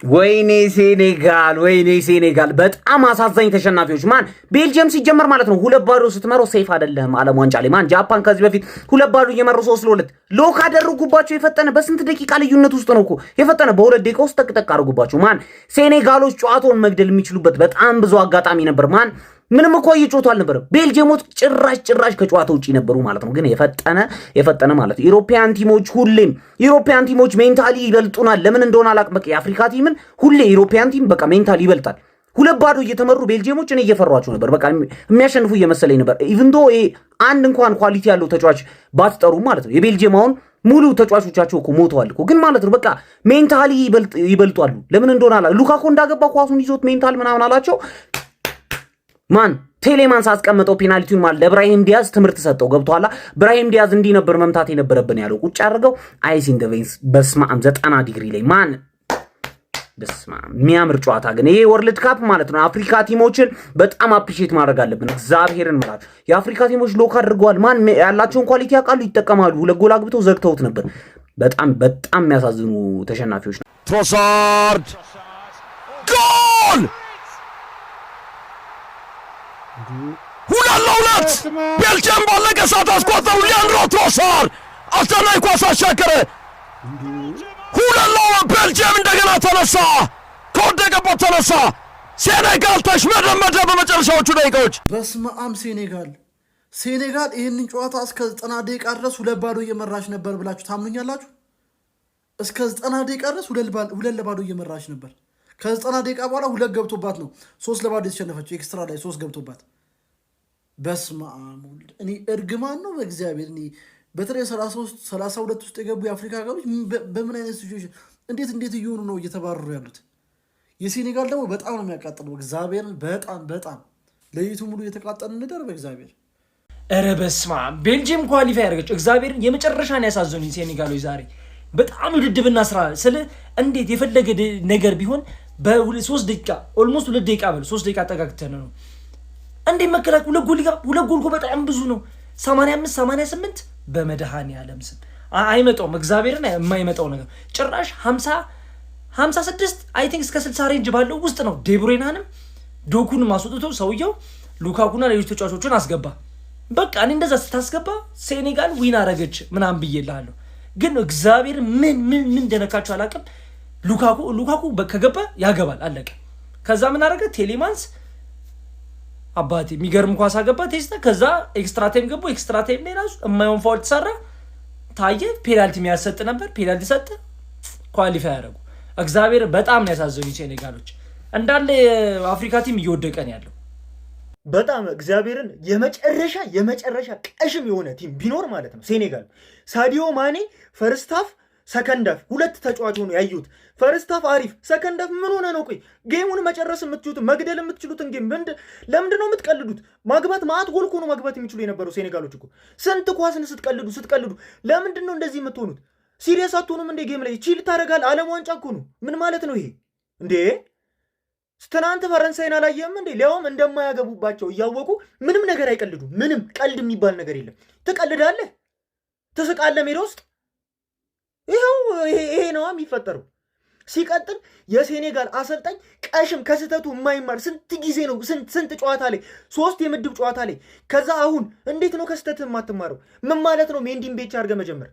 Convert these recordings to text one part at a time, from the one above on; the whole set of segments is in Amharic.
ወይኔ ሴኔጋል በጣም አሳዛኝ ተሸናፊዎች። ማን ቤልጅየም ሲጀመር ማለት ነው 2-0 ስትመሩ ሴፍ አይደለም ዓለም ዋንጫ ላይ። ማን ጃፓን ከዚህ በፊት 2-0 እየመሩ 3-2 ሎክ አደረጉባቸው። የፈጠነ በስንት ደቂቃ ልዩነት ውስጥ ነው እኮ የፈጠነ በ2 ደቂቃ ውስጥ ጠቅጠቅ አድርጉባቸው። ማን ሴኔጋሎች ጨዋታውን መግደል የሚችሉበት በጣም ብዙ አጋጣሚ ነበር። ማን ምንም እኮ እየጮቱ አልነበረም። ቤልጅየሞች ጭራሽ ከጨዋታ ውጪ ነበሩ ማለት ነው። ግን የፈጠነ ማለት ዩሮፒያን ቲሞች ሁሌም ዩሮፒያን ቲሞች ሜንታሊ ይበልጡናል። ለምን እንደሆነ አላቅም። በቃ የአፍሪካ ቲምን ሁሌ ዩሮፒያን ቲም በቃ ሜንታሊ ይበልጣል። 2-0 እየተመሩ ቤልጅየሞች እኔ እየፈሯቸው ነበር። በቃ የሚያሸንፉ እየመሰለኝ ነበር። ኢቭን ዶ አንድ እንኳን ኳሊቲ ያለው ተጫዋች ባትጠሩ ማለት ነው። የቤልጅየም አሁን ሙሉ ተጫዋቾቻቸው እኮ ሞተዋል እኮ። ግን ማለት ነው በቃ ሜንታሊ ይበልጣሉ። ለምን እንደሆነ አላ ሉካኮ እንዳገባ ኳሱን ይዞት ሜንታል ምናምን አላቸው። ማን ቴሌማንስ አስቀመጠው ፔናልቲውን ማለት ለብራሂም ዲያዝ ትምህርት ሰጠው። ገብቷላ ብራሂም ዲያዝ እንዲህ ነበር መምታት የነበረብን ያለው ቁጭ አድርገው አይስ ኢን ዘ ቬንስ በስማም 90 ዲግሪ ላይ ማን በስማም የሚያምር ጨዋታ። ግን ይሄ ወርልድ ካፕ ማለት ነው አፍሪካ ቲሞችን በጣም አፕሪሺየት ማድረግ አለብን። እግዚአብሔርን ማለት የአፍሪካ ቲሞች ሎክ አድርገዋል። ማን ያላቸውን ኳሊቲ ያውቃሉ፣ ይጠቀማሉ። 2 ጎል አግብተው ዘግተውት ነበር። በጣም የሚያሳዝኑ ተሸናፊዎች ነው። ትሮሳርድ ጎል 2-2 ቤልጅየም ባለቀ ሰዓት አስቆጠሩ። ሊያንድሮ ትሮሳርድ አስደናቂ ኳስ አሻገረ። 2-2 ቤልጅየም እንደገና ተነሳ፣ ከወደቀበት ተነሳ። ሴኔጋል ተሽመደመደ በመጨረሻዎቹ ደቂቃዎች። በስመ አብ ሴኔጋል ይህንን ጨዋታ እስከ 90 ደቂቃ ድረስ 2-0 እየመራች ነበር ብላችሁ ታምኑኛላችሁ? እስከ 90 ደቂቃ ድረስ 2-0 እየመራች ነበር። ከ90 ደቂቃ በኋላ 2 ገብቶባት ነው 3-0 የተሸነፈችው። ኤክስትራ ላይ 3 ገብቶባት። በስመ አብ እኔ እርግማን ነው በእግዚአብሔር። እኔ በተለይ 32 ውስጥ የገቡ የአፍሪካ ሀገሮች በምን አይነት ሲቹዌሽን እንዴት እየሆኑ ነው እየተባረሩ ያሉት? የሴኔጋል ደግሞ በጣም ነው የሚያቃጥለው እግዚአብሔርን። በጣም ለይቱ ሙሉ እየተቃጠልን እንደር በእግዚአብሔር። ኧረ በስመ አብ ቤልጅየም ኳሊፋይ ያደረገችው እግዚአብሔርን የመጨረሻን ያሳዘኑኝ ሴኔጋሎች ዛሬ በጣም ድድብና ስራ ስለ እንዴት የፈለገ ነገር ቢሆን በ3 ደቂቃ ኦልሞስት 2 ደቂቃ በል 3 ደቂቃ ተጋግተነ ነው እንዴ መከላከል 2 ጎል በጣም ብዙ ነው። 85 88 በመድኃኒዓለም ስም አይመጣውም። እግዚአብሔርን የማይመጣው ነገር ጭራሽ 56 አይ ቲንክ እስከ 60 ሬንጅ ባለው ውስጥ ነው። ዴብሮይናንም ዶኩንም አስወጥቶ ሰውየው ሉካኩና ሌሎች ተጫዋቾችን አስገባ። በቃ እኔ እንደዛ ስታስገባ ሴኔጋል ዊን አረገች ምናምን ብዬልሃለሁ። ግን እግዚአብሔር ምን እንደነካቸው አላውቅም። ሉካኩ ከገባ ያገባል አለቀ። ከዛ ምን አረገ ቴሌማንስ አባቴ የሚገርም ኳስ አገባ ቴስታ። ከዛ ኤክስትራ ታይም ገቡ። ኤክስትራ ታይም ላይ ራሱ የማይሆን ፋውል ተሰራ ታየ። ፔናልቲ የሚያሰጥ ነበር፣ ፔናልቲ ሰጠ፣ ኳሊፋይ ያደረጉ። እግዚአብሔር በጣም ነው ያሳዘኑኝ ሴኔጋሎች። እንዳለ አፍሪካ ቲም እየወደቀ ነው ያለው። በጣም እግዚአብሔርን የመጨረሻ ቀሽም የሆነ ቲም ቢኖር ማለት ነው ሴኔጋል። ሳዲዮ ማኔ ፈርስት ሃፍ ሰከንድ ሃፍ 2 ተጫዋች ሆኖ ያዩት። ፈርስት ሃፍ አሪፍ፣ ሰከንድ ሃፍ ምን ሆነ ነው? ቆይ ጌሙን መጨረስ የምትችሉት መግደል የምትችሉትን ጌም ለምንድን ነው የምትቀልዱት? ማግባት ማአት ጎል እኮ ነው ማግባት የሚችሉ የነበረው ሴኔጋሎች እኮ። ስንት ኳስን ስትቀልዱ ለምንድን ነው እንደዚህ የምትሆኑት? ሲሪየስ አትሆኑም እንደ ጌም ላይ ቺል ታደርጋል። ዓለም ዋንጫ እኮ ነው። ምን ማለት ነው ይሄ እንዴ? ትናንት ፈረንሳይን አላየህም እንዴ? ሊያውም እንደማያገቡባቸው እያወቁ ምንም ነገር አይቀልዱም። ምንም ቀልድ የሚባል ነገር የለም። ትቀልዳለህ፣ ትስቃለህ ሜዳ ውስጥ። ይሄ ነው የሚፈጠረው። ሲቀጥል የሴኔጋል አሰልጣኝ ቀሽም ከስተቱ የማይማር ስንት ጊዜ ነው ስንት ጨዋታ ላይ 3 የምድብ ጨዋታ ላይ። ከዛ አሁን እንዴት ነው ከስተት የማትማረው? ምን ማለት ነው? ሜንዲን ቤቻ አድርገህ መጀመር።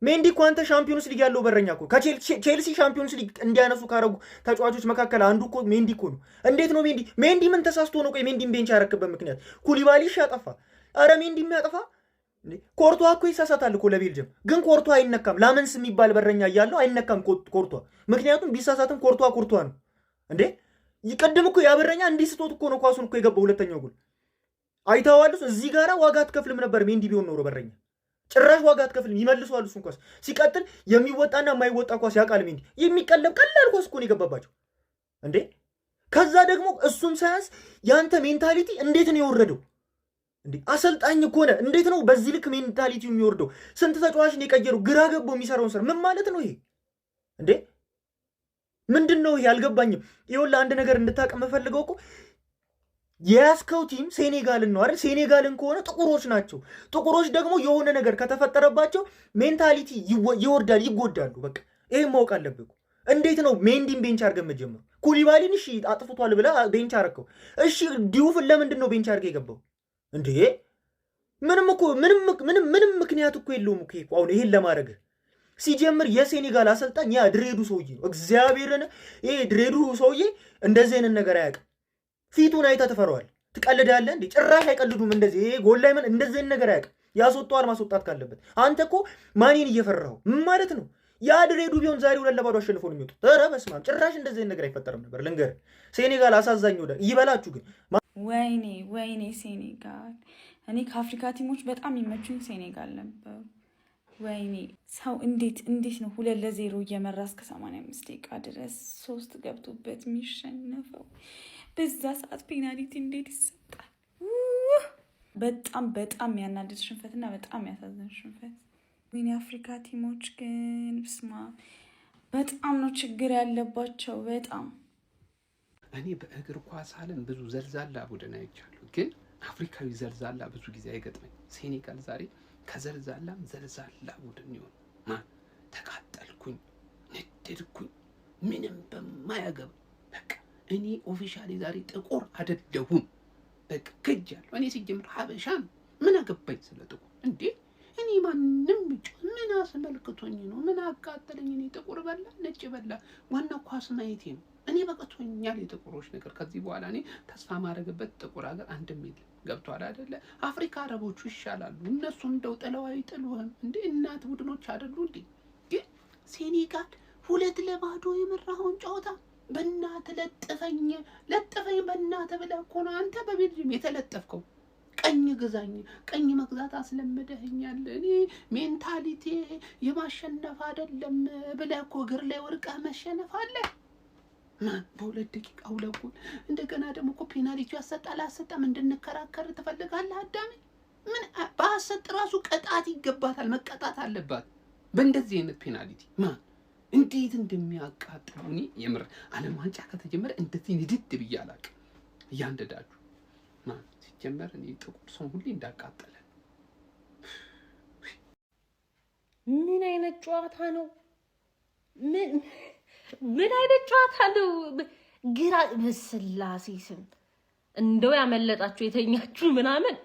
ሜንዲ እኮ አንተ ሻምፒዮንስ ሊግ ያለው በረኛ እኮ ከቼልሲ ሻምፒዮንስ ሊግ እንዲያነሱ ካረጉ ተጫዋቾች መካከል አንዱ እኮ ሜንዲ እኮ ነው። እንዴት ነው ሜንዲ ምን ተሳስቶ ነው? ቆይ ሜንዲን ቤንች ያረክበት ምክንያት ኩሊባሊሽ ያጠፋ? አረ ሜንዲ የሚያጠፋ ኮርቷ እኮ ይሳሳታል እኮ ለቤልጅየም ግን ኮርቷ አይነካም። ላመንስ የሚባል በረኛ እያለው አይነካም ኮርቷ። ምክንያቱም ቢሳሳትም ኮርቷ ነው እንዴ። ይቀድም እኮ ያበረኛ እንዲስቶት እኮ ነው ኳሱን እኮ የገባው ሁለተኛው ጎል አይተዋል። እዚህ ጋራ ዋጋ አትከፍልም ነበር ሜንዲ ቢሆን ኖሮ በረኛ ጭራሽ ዋጋ አትከፍልም። ይመልሰዋል እሱን ኳስ። ሲቀጥል የሚወጣና የማይወጣ ኳስ ያውቃል ሜንዲ። የሚቀለብ ቀላል ኳስ እኮ ነው የገባባቸው እንዴ። ከዛ ደግሞ እሱም ሳያንስ ያንተ ሜንታሊቲ እንዴት ነው የወረደው እንዴ? አሰልጣኝ እኮ ነህ። እንዴት ነው በዚህ ልክ ሜንታሊቲው የሚወርደው? ስንት ተጫዋችን የቀየሩ ግራ ገቦ የሚሰራውን ስራ ምን ማለት ነው ይሄ እንዴ? ምንድነው ይሄ? አልገባኝም። ይኸውልህ አንድ ነገር እንድታውቅ የምፈልገው እኮ የያዝከው ቲም ሴኔጋልን ነው አይደል? ሴኔጋልን ከሆነ ጥቁሮች ናቸው። ጥቁሮች ደግሞ የሆነ ነገር ከተፈጠረባቸው ሜንታሊቲ ይወርዳል፣ ይጎዳሉ። በቃ ይሄን ማወቅ አለብህ። እንዴት ነው ሜንዲን ቤንች አድርገን መጀመር? ኩሊባሊን እሺ አጥፍቷል ብለህ ቤንች አደረከው። እሺ ዲዩፍን ለምንድን ነው ቤንች አድርገህ የገባው እንዴ? ምንም ምክንያት እኮ የለውም እኮ አሁን ይሄን ለማድረግ። ሲጀምር የሴኔጋል አሰልጣኝ ያ ድሬዱ ሰውዬ ነው። እግዚአብሔርን ይሄ ድሬዱ ሰውዬ እንደዚህ አይነት ነገር አያውቅም። ፊቱን አይተህ ትፈራዋል። ትቀልዳለህ እንዴ? ጭራሽ አይቀልዱም። እንደዚህ ይሄ ጎል ላይ ምን እንደዚህ አይነት ነገር አያውቅም። ያስወጣዋል ማስወጣት ካለበት። አንተ እኮ ማንን እየፈራኸው ማለት ነው? ያ ድሬዱ ቢሆን ዛሬ 2-0 አሸንፎ ነው የሚወጡት። ኧረ በስመ አብ ጭራሽ እንደዚህ ነገር አይፈጠርም ነበር። ልንገርህ ሴኔጋል አሳዛኝ ወደ ይበላችሁ ግን ወይኔ ሴኔጋል። እኔ ከአፍሪካ ቲሞች በጣም የሚመቹኝ ሴኔጋል ነበሩ። ወይኔ ሰው እንዴት ነው 2-0 እየመራ እስከ 85 ደቂቃ ድረስ 3 ገብቶበት የሚሸነፈው? በዛ ሰዓት ፔናልቲ እንዴት ይሰጣል? በጣም ያናድድ ሽንፈትና በጣም ያሳዝን ሽንፈት። ወይኔ አፍሪካ ቲሞች ግን ስማ በጣም ነው ችግር ያለባቸው። በጣም እኔ በእግር ኳስ ዓለም ብዙ ዘልዛላ ቡድን አይቻለሁ፣ ግን አፍሪካዊ ዘልዛላ ብዙ ጊዜ አይገጥመኝ። ሴኔጋል ዛሬ ከዘልዛላም ዘልዛላ ቡድን ይሆን ተቃጠልኩኝ፣ ነደድኩኝ፣ ምንም በማያገባ በቃ እኔ ኦፊሻሊ ዛሬ ጥቁር አይደለሁም። በቃ ከጃለሁ። እኔ ሲጀምር ሀበሻ ነው። ምን አገባኝ ስለ ጥቁር እንዴ? እኔ ማንም ምን አስመልክቶኝ ነው? ምን አቃጠለኝ? እኔ ጥቁር በላ ነጭ በላ ዋናው ኳስ ማየቴ ነው። እኔ በቅቶኛል የጥቁሮች ነገር። ከዚህ በኋላ እኔ ተስፋ ማድረግበት ጥቁር ሀገር አንድም የለም። ገብቷል አይደለ? አፍሪካ አረቦቹ ይሻላሉ። እነሱም እንደው ጥለው አይጥሉህም እንዴ? እናት ቡድኖች አይደሉ እንዴ? ግን ሴኔጋል 2-0 የመራውን ጨዋታ በእናት ለጥፈኝ በእናት ብለህ እኮ ነው አንተ በቤልጅየም የተለጠፍከው። ቀኝ ግዛኝ፣ ቀኝ መግዛት አስለምደህኛል። እኔ ሜንታሊቲ የማሸነፍ አይደለም ብለህ እኮ እግር ላይ ወርቀህ መሸነፍ አለ። በ2 ደቂቃ 2 ጎል እንደገና ደግሞ እኮ ፔናልቲ ያሰጣል አሰጣም እንድንከራከር ትፈልጋለህ? አዳሜ ምን ባሰጥ ራሱ ቅጣት ይገባታል፣ መቀጣት አለባት በእንደዚህ አይነት ፔናልቲ። እንዴት እንደሚያቃጥሉ እኔ የምር ዓለም ዋንጫ ከተጀመረ እንደዚህ ንድድ ብዬ አላውቅም። እያንደዳችሁ ሲጀመር እኔ ጥቁር ሰው ሁሌ እንዳቃጠለ። ምን አይነት ጨዋታ ነው? ምን አይነት ጨዋታ ነው? ግራ በስላሴ ስም እንደው ያመለጣችሁ የተኛችሁ ምናምን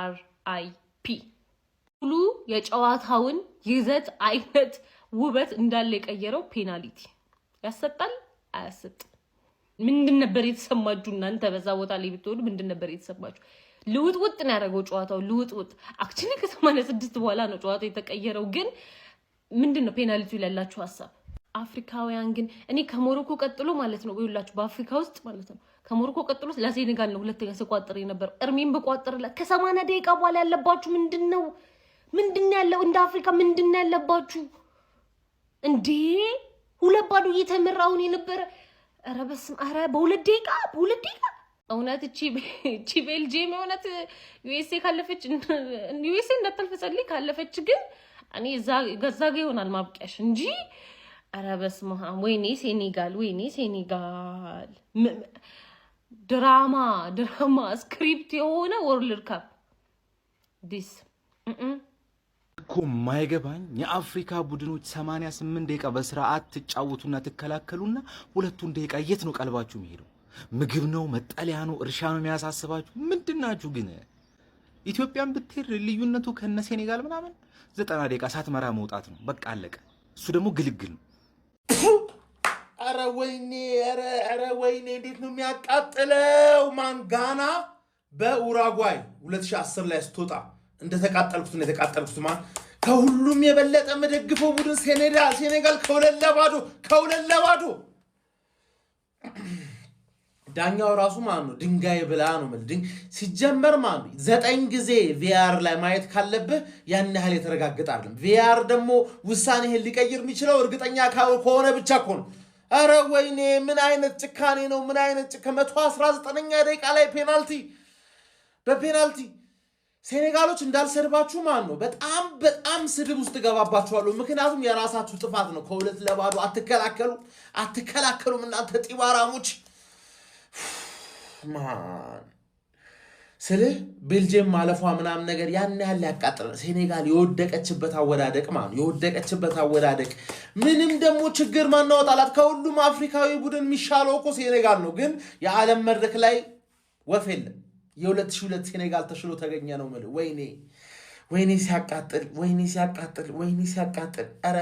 RIP ሁሉ የጨዋታውን ይዘት አይነት ውበት እንዳለ የቀየረው ፔናልቲ ያሰጣል አያሰጥም? ምንድን ነበር የተሰማችሁ እናንተ በዛ ቦታ ላይ ብትሆኑ? ምንድን ነበር የተሰማችሁ? ልውጥውጥ ነው ያደረገው ጨዋታው። ልውጥውጥ አክቹሊ ከ86 በኋላ ነው ጨዋታው የተቀየረው። ግን ምንድን ነው ፔናልቲው ያላችሁ ሐሳብ? አፍሪካውያን ግን እኔ ከሞሮኮ ቀጥሎ ማለት ነው ወይላችሁ በአፍሪካ ውስጥ ማለት ነው ከሞሮኮ ቀጥሎ ለሴኔጋል ነው ሁለተኛ ሲቋጥር የነበረው። እርሜን በቋጥርላት ከ80 ደቂቃ በኋላ ያለባችሁ ምንድነው ያለው? እንደ አፍሪካ ምንድነው ያለባችሁ እንዴ? 2-0 እየተመራውን የነበረ ኧረ በስመ አብ! በ2 ደቂቃ እውነት እቺ ቤልጂየም እውነት ዩኤስኤ ካለፈች ዩኤስኤ እንዳታልፍ ጸልይ። ካለፈች ግን እኔ ገዛ ጋር ይሆናል ማብቂያሽ እንጂ ኧረ በስመ አብ! ወይኔ ሴኔጋል ድራማ ስክሪፕት የሆነ ወርልድ ካፕ ዲስ እኮ የማይገባኝ የአፍሪካ ቡድኖች 88 ደቂቃ በስርዓት ትጫወቱና ትከላከሉና 2 ደቂቃ የት ነው ቀልባችሁ የሚሄደው? ምግብ ነው? መጠለያ ነው? እርሻ ነው የሚያሳስባችሁ? ምንድናችሁ ግን? ኢትዮጵያን ብትሄድ ልዩነቱ ከነ ሴኔጋል ምናምን 90 ደቂቃ ሳትመራ መውጣት ነው። በቃ አለቀ። እሱ ደግሞ ግልግል ነው። ኧረ ወይኔ እንዴት ነው የሚያቃጥለው! ጋና በኡራጓይ 2010 ላይ ስትወጣ እንደተቃጠልኩት ነው የተቃጠልኩት። ከሁሉም የበለጠ መደግፈው ቡድን ሴኔጋል ከ2-0 ዳኛው ራሱ ነው ድንጋይ ብላ ነው ሲጀመር 9 ጊዜ ቪአር ላይ ማየት ካለብህ ያን ያህል የተረጋገጠ አይደለም። ቪአር ደግሞ ውሳኔህን ሊቀይር የሚችለው እርግጠኛ ከሆነ ብቻ እኮ ነው። ኧረ ወይኔ ምን አይነት ጭካኔ ነው! ምን አይነት 119ኛ ደቂቃ ላይ በፔናልቲ ሴኔጋሎች እንዳልሰድባችሁ ነው በጣም ስድብ ውስጥ ገባባችኋለሁ። ምክንያቱም የራሳችሁ ጥፋት ነው። ከ2-0 አትከላከሉም እናንተ ጢባራሞች። ስልህ ቤልጅየም ማለፏ ምናምን ነገር ያን ያህል ያቃጥል። ሴኔጋል የወደቀችበት አወዳደቅ ማለት የወደቀችበት አወዳደቅ ምንም ደግሞ ችግር ማናወጣላት ከሁሉም አፍሪካዊ ቡድን የሚሻለው እኮ ሴኔጋል ነው። ግን የዓለም መድረክ ላይ ወፍ የለም። የ2002 ሴኔጋል ተሽሎ ተገኘ ነው የምልህ። ወይኔ ሲያቃጥል፣ ወይኔ ሲያቃጥል፣ ወይኔ ሲያቃጥል። ኧረ